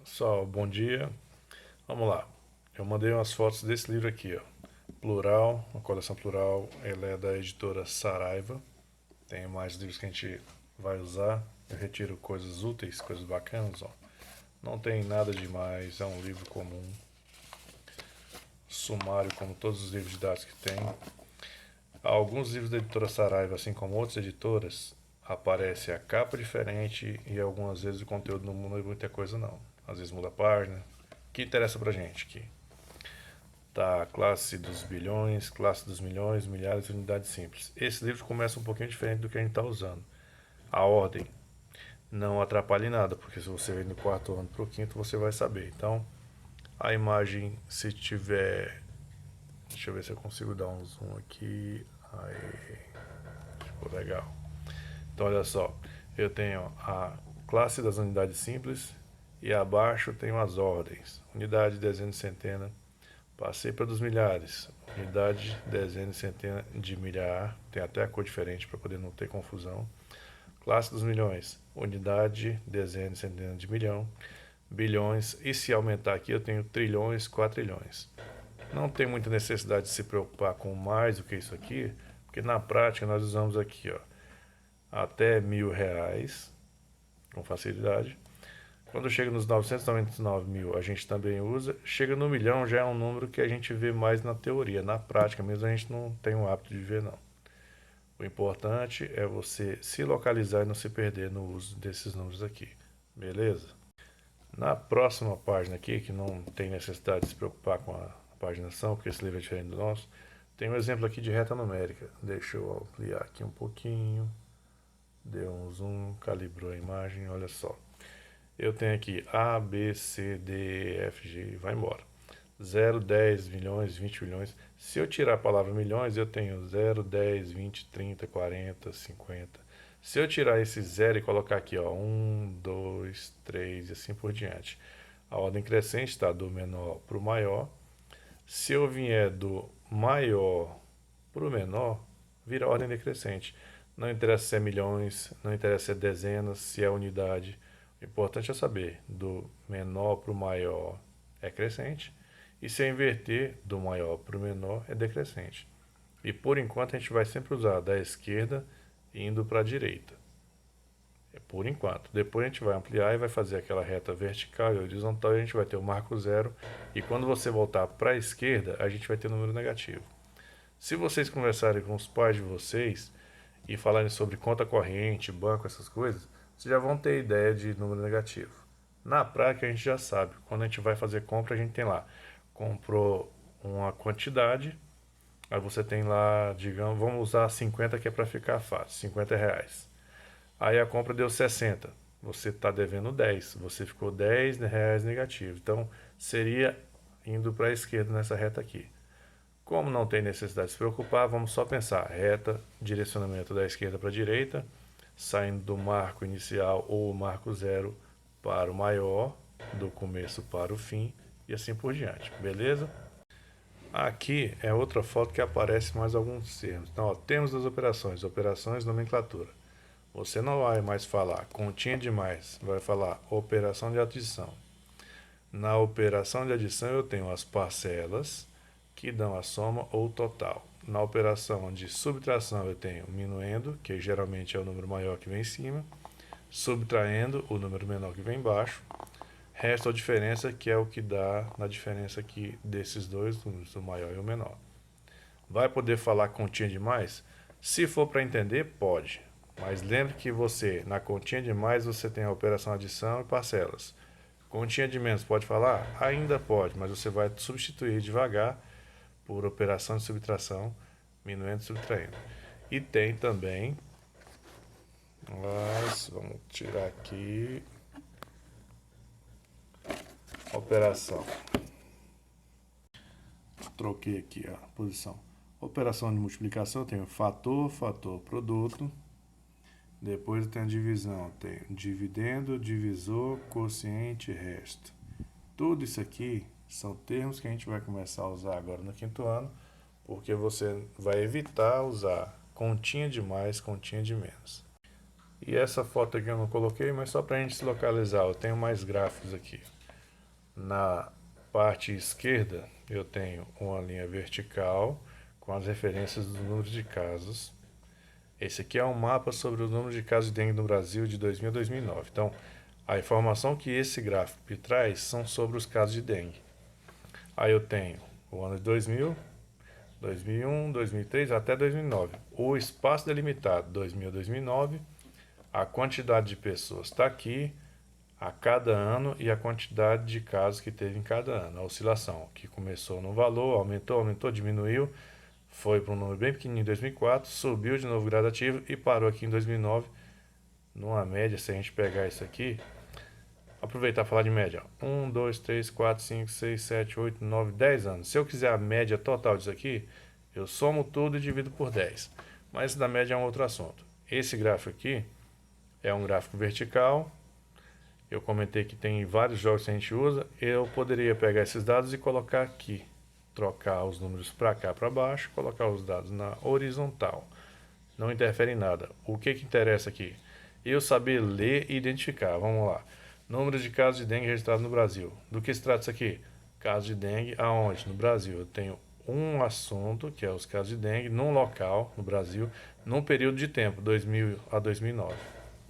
Pessoal, bom dia. Vamos lá. Eu mandei umas fotos desse livro aqui, ó. Plural, uma coleção plural. Ela é da editora Saraiva. Tem mais livros que a gente vai usar. Eu retiro coisas úteis, coisas bacanas, ó. Não tem nada demais, é um livro comum. Sumário, como todos os livros didáticos que tem. Alguns livros da editora Saraiva, assim como outras editoras, aparece a capa diferente e algumas vezes o conteúdo não muda muita coisa não. Às vezes muda a página. O que interessa pra gente aqui? Tá, classe dos bilhões, classe dos milhões, milhares e unidades simples. Esse livro começa um pouquinho diferente do que a gente está usando. A ordem não atrapalha em nada, porque se você vem do quarto ano para o quinto, você vai saber. Então, a imagem, se tiver... Deixa eu ver se eu consigo dar um zoom aqui. Aí, ficou legal. Então, olha só. Eu tenho a classe das unidades simples e abaixo tenho as ordens. Unidade, dezena e centena. Passei para dos milhares. Unidade, dezena e centena de milhar. Tem até a cor diferente para poder não ter confusão. Classe dos milhões. Unidade, dezena e centena de milhão. Bilhões. E se aumentar aqui, eu tenho trilhões, quatrilhões. Não tem muita necessidade de se preocupar com mais do que isso aqui, porque na prática nós usamos aqui, ó, até R$ 1.000 com facilidade. Quando chega nos 999 mil, a gente também usa. Chega no milhão, já é um número que a gente vê mais na teoria. Na prática mesmo, a gente não tem o hábito de ver, não. O importante é você se localizar e não se perder no uso desses números aqui. Beleza? Na próxima página aqui, que não tem necessidade de se preocupar com a paginação, porque esse livro é diferente do nosso, tem um exemplo aqui de reta numérica. Deixa eu ampliar aqui um pouquinho. Deu um zoom, calibrou a imagem, olha só. Eu tenho aqui A, B, C, D, E, F, G, vai embora. 0, 10 milhões, 20 milhões. Se eu tirar a palavra milhões, eu tenho 0, 10, 20, 30, 40, 50. Se eu tirar esse 0 e colocar aqui, ó, 1, 2, 3 e assim por diante. A ordem crescente está do menor para o maior. Se eu vier do maior para o menor, vira ordem decrescente. Não interessa se é milhões, não interessa se é dezenas, se é unidade. O importante é saber, do menor para o maior é crescente, e se eu inverter, do maior para o menor é decrescente. E por enquanto a gente vai sempre usar da esquerda indo para a direita. É por enquanto. Depois a gente vai ampliar e vai fazer aquela reta vertical e horizontal e a gente vai ter o marco zero. E quando você voltar para a esquerda, a gente vai ter número negativo. Se vocês conversarem com os pais de vocês e falarem sobre conta corrente, banco, essas coisas, vocês já vão ter ideia de número negativo. Na prática a gente já sabe. Quando a gente vai fazer compra, a gente tem lá, comprou uma quantidade, aí você tem lá, digamos, vamos usar 50 que é para ficar fácil, R$ 50. Aí a compra deu 60, você está devendo 10, você ficou R$ 10 negativo. Então seria indo para a esquerda nessa reta aqui. Como não tem necessidade de se preocupar, vamos só pensar reta, direcionamento da esquerda para a direita, saindo do marco inicial ou marco zero para o maior, do começo para o fim e assim por diante, beleza? Aqui é outra foto que aparece mais alguns termos. Então, ó, temos as operações, operações, nomenclatura. Você não vai mais falar continha de mais, vai falar operação de adição. Na operação de adição eu tenho as parcelas, que dão a soma ou total. Na operação de subtração eu tenho minuendo, que geralmente é o número maior que vem em cima, subtraindo o número menor que vem embaixo, resto ou diferença, que é o que dá na diferença aqui desses dois números, o maior e o menor. Vai poder falar continha de mais? Se for para entender, pode. Mas lembre que você, na continha de mais, você tem a operação adição e parcelas. Continha de menos, pode falar? Ainda pode, mas você vai substituir devagar por operação de subtração, minuendo e subtraindo. E tem também, mas vamos tirar aqui, operação. Troquei aqui a posição. Operação de multiplicação, eu tenho fator, fator, produto. Depois eu tenho a divisão, tenho dividendo, divisor, quociente, resto. Tudo isso aqui são termos que a gente vai começar a usar agora no quinto ano, porque você vai evitar usar continha de mais, continha de menos. E essa foto aqui eu não coloquei, mas só para a gente se localizar, eu tenho mais gráficos aqui. Na parte esquerda, eu tenho uma linha vertical com as referências dos números de casos. Esse aqui é um mapa sobre o número de casos de dengue no Brasil de 2000 a 2009. Então, a informação que esse gráfico traz são sobre os casos de dengue. Aí eu tenho o ano de 2000, 2001, 2003 até 2009. O espaço delimitado 2000 a 2009, a quantidade de pessoas está aqui a cada ano e a quantidade de casos que teve em cada ano. A oscilação que começou no valor, aumentou, diminuiu, foi para um número bem pequenininho em 2004, subiu de novo gradativo e parou aqui em 2009. Numa média, se a gente pegar isso aqui, aproveitar e falar de média. 1, 2, 3, 4, 5, 6, 7, 8, 9, 10 anos. Se eu quiser a média total disso aqui, eu somo tudo e divido por 10. Mas isso da média é um outro assunto. Esse gráfico aqui é um gráfico vertical. Eu comentei que tem vários jogos que a gente usa. Eu poderia pegar esses dados e colocar aqui. Trocar os números para cá, para baixo. Colocar os dados na horizontal. Não interfere em nada. O que interessa aqui? Eu saber ler e identificar. Vamos lá. Número de casos de dengue registrados no Brasil. Do que se trata isso aqui? Casos de dengue aonde? No Brasil. Eu tenho um assunto, que é os casos de dengue, num local, no Brasil, num período de tempo, 2000 a 2009.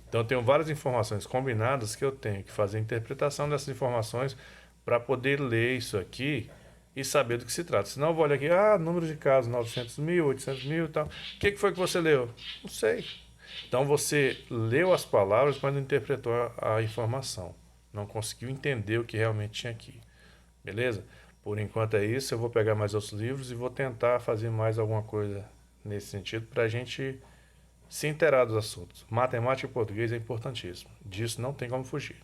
Então, eu tenho várias informações combinadas que eu tenho que fazer a interpretação dessas informações para poder ler isso aqui e saber do que se trata. Senão eu vou olhar aqui, número de casos, 900 mil, 800 mil e tal. O que foi que você leu? Não sei. Então você leu as palavras, mas não interpretou a informação. Não conseguiu entender o que realmente tinha aqui. Beleza? Por enquanto é isso. Eu vou pegar mais outros livros e vou tentar fazer mais alguma coisa nesse sentido para a gente se inteirar dos assuntos. Matemática e português é importantíssimo. Disso não tem como fugir.